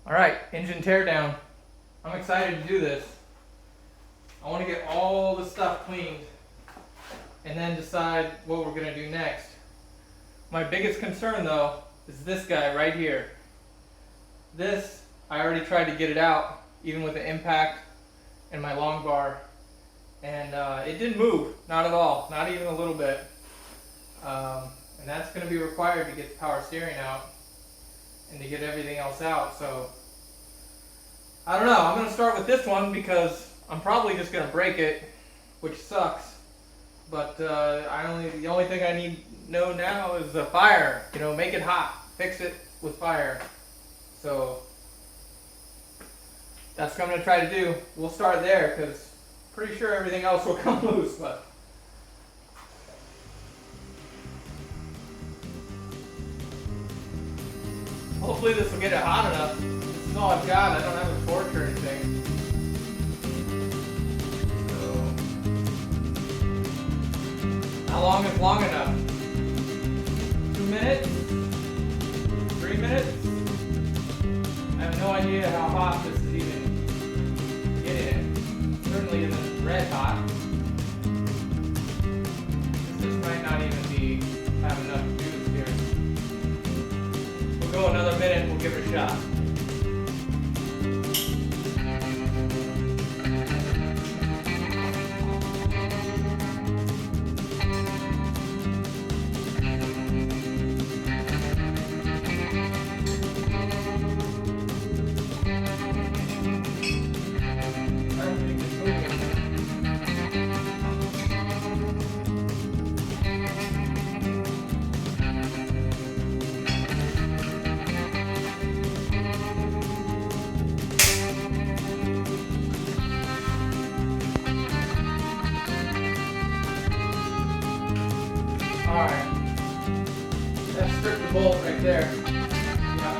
Alright, engine teardown. I'm excited to do this. I want to get all the stuff cleaned and then decide what we're going to do next. My biggest concern though is this guy right here. This, I already tried to get it out, even with the impact and my long bar, and it didn't move, not at all, not even a little bit. And that's going to be required to get the power steering out and to get everything else out. So I don't know, I'm going to start with this one because I'm probably just going to break it, which sucks. But the only thing I need to know now is the fire. You know, make it hot, fix it with fire. So that's what I'm going to try to do. We'll start there because pretty sure everything else will come loose. But hopefully this will get it hot enough. This is all I've got. I don't have a torch or anything. So, how long is long enough? 2 minutes? 3 minutes? I have no idea how hot this is even getting. It certainly isn't red hot. This might not even have enough juice here. We'll go another minute and we'll give it a shot. Alright, that's stripped the bolt right there. Yeah.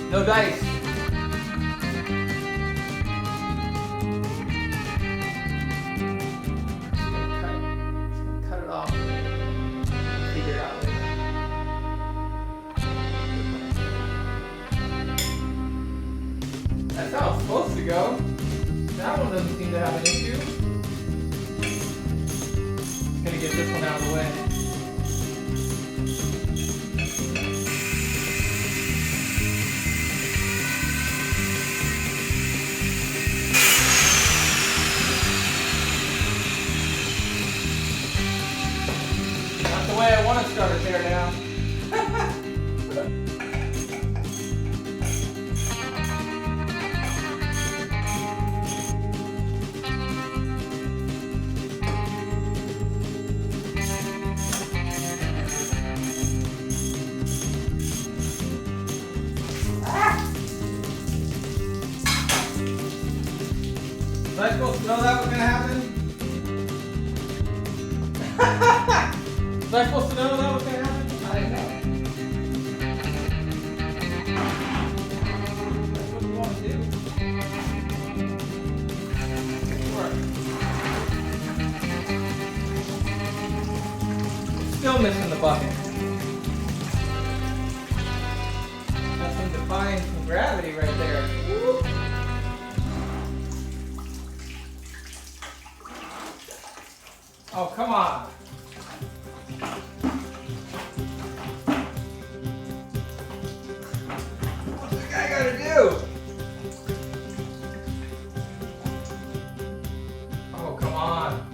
No dice. Cut it off. Figure it out later. That's how it's supposed to go. That one doesn't seem to have an issue. Gonna get this one out of the way. Not the way I want to start a tear down. Was I supposed to know that was going to happen? Was I supposed to know that was going to happen? I didn't know. That's what you want to do. It's still missing the bucket. That's some defying some gravity right there. Woo. Oh, come on. What's the guy got to do? Oh, come on.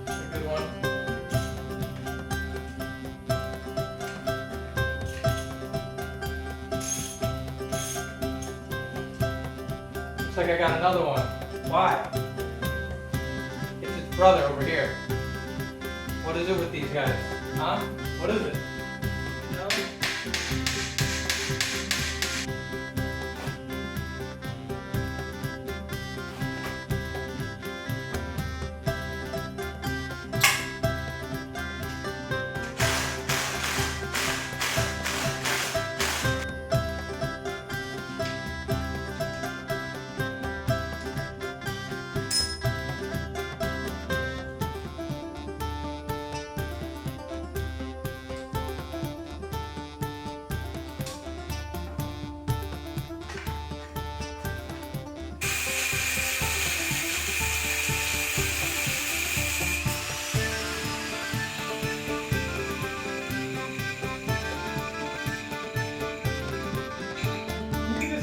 That's a good one. Looks like I got another one. Why? It's his brother over here. What is it with these guys? Huh? What is it? No?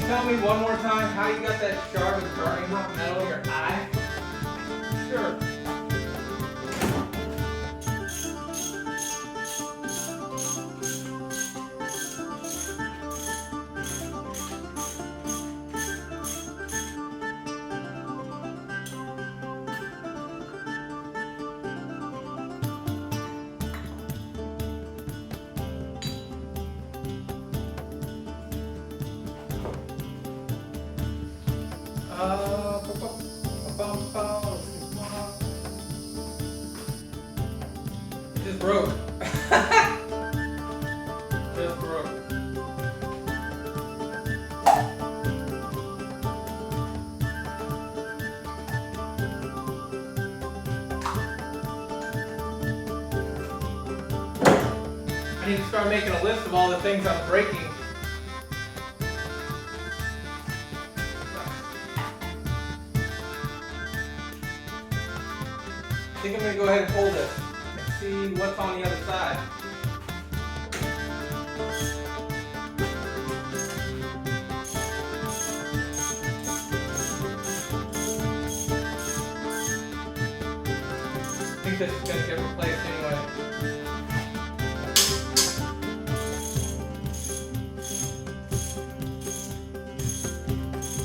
tell me one more time how you got that shard of burning hot metal in your eye? Sure. It just broke. Just broke. I need to start making a list of all the things I'm breaking. I think I'm going to go ahead and hold it and see what's on the other side. I think this is going to get replaced anyway.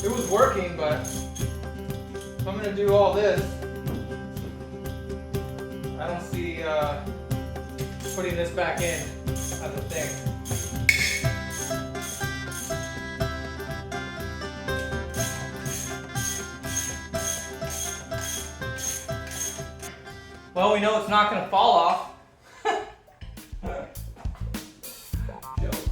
It was working, but if I'm going to do all this, I don't see putting this back in as a thing. Well, we know it's not going to fall off. Jokes.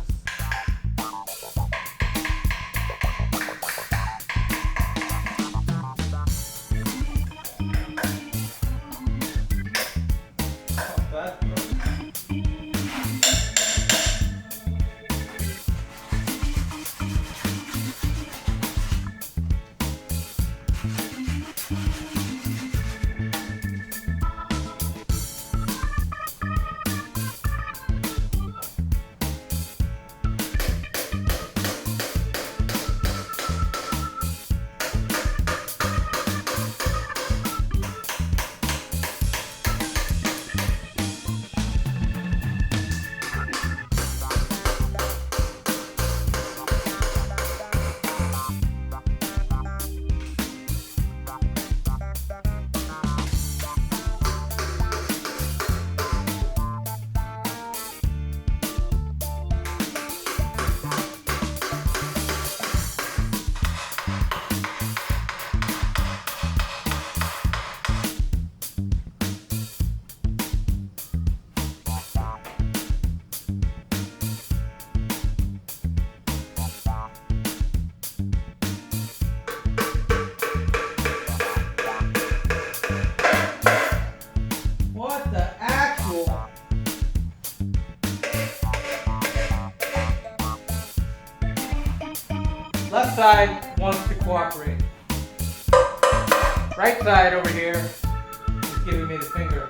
Left side wants to cooperate. Right side over here is giving me the finger.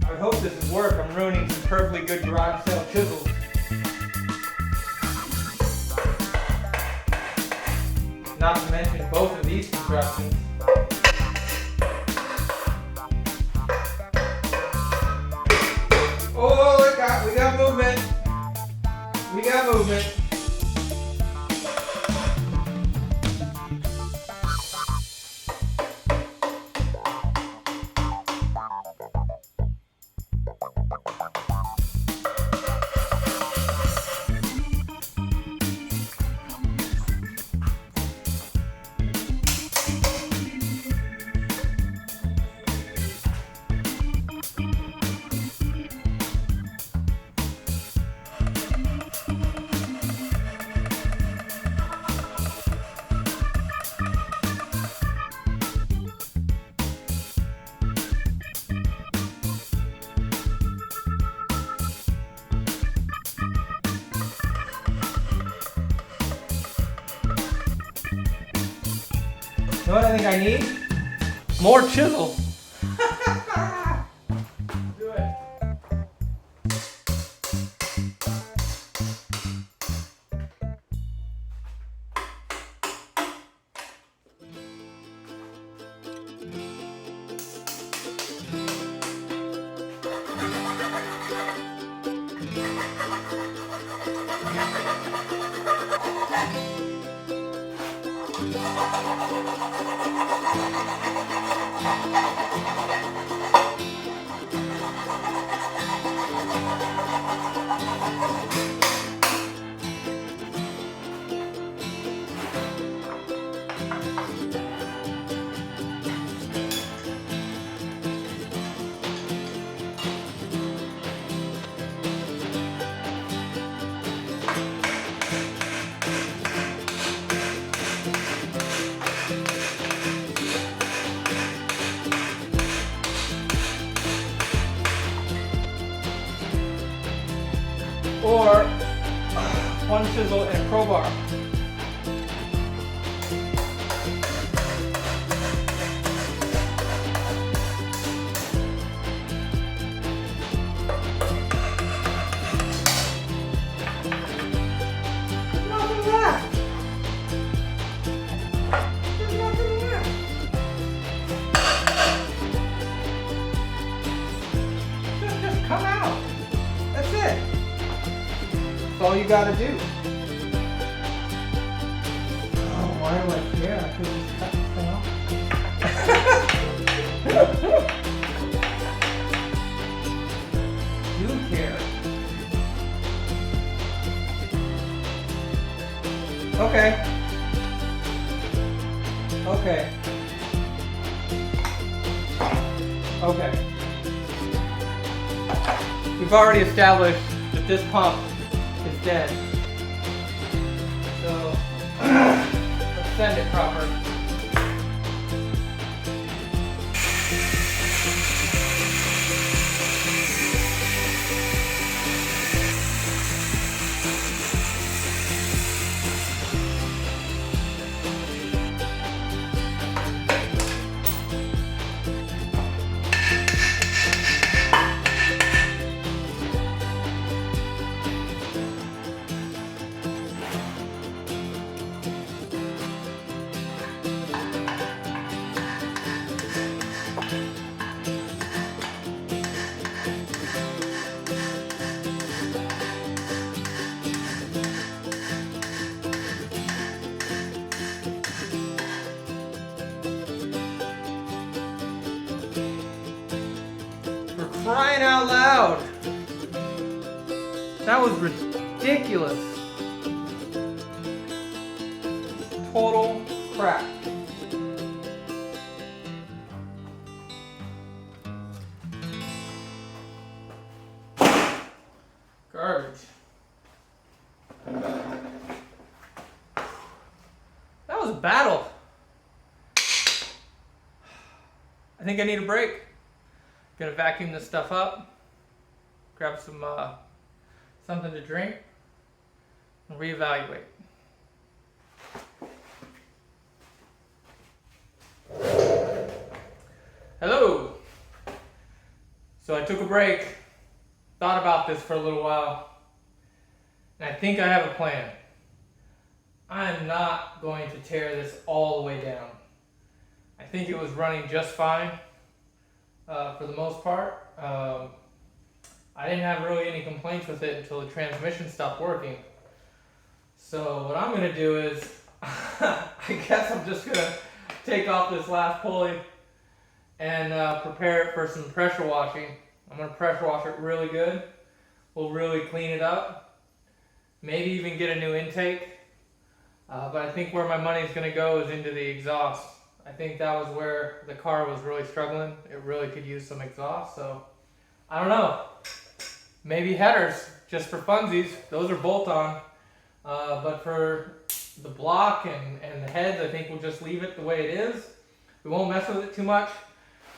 I hope this is work. I'm ruining some perfectly good garage sale chisels. Not to mention both of these constructions. Oh, we got movement. We got movement. You know what I think I need? More chisels. Do it. Or one chisel and a crowbar. Come out. That's it. That's all you gotta do. Oh, why do I care? I could just cut this thing off. You care. Okay. Okay. Okay. We've already established that this pump is dead. So let's send it proper. Crying out loud. That was ridiculous. Total crap. Garbage. That was a battle. I think I need a break. Gonna vacuum this stuff up, grab some something to drink, and reevaluate. Hello. So I took a break, thought about this for a little while, and I think I have a plan. I'm not going to tear this all the way down. I think it was running just fine. For the most part. I didn't have really any complaints with it until the transmission stopped working. So what I'm going to do is, I guess I'm just going to take off this last pulley and prepare it for some pressure washing. I'm going to pressure wash it really good. We'll really clean it up. Maybe even get a new intake. But I think where my money is going to go is into the exhaust. I think that was where the car was really struggling. It really could use some exhaust, so I don't know. Maybe headers, just for funsies. Those are bolt-on. But for the block and the heads, I think we'll just leave it the way it is. We won't mess with it too much.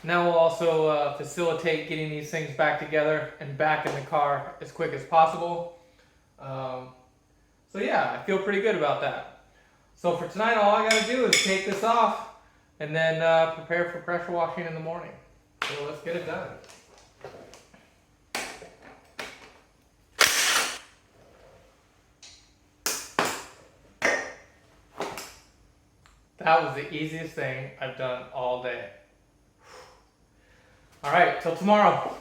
Now we'll also facilitate getting these things back together and back in the car as quick as possible. So yeah, I feel pretty good about that. So for tonight, all I gotta do is take this off and then prepare for pressure washing in the morning. So let's get it done. That was the easiest thing I've done all day. All right, till tomorrow.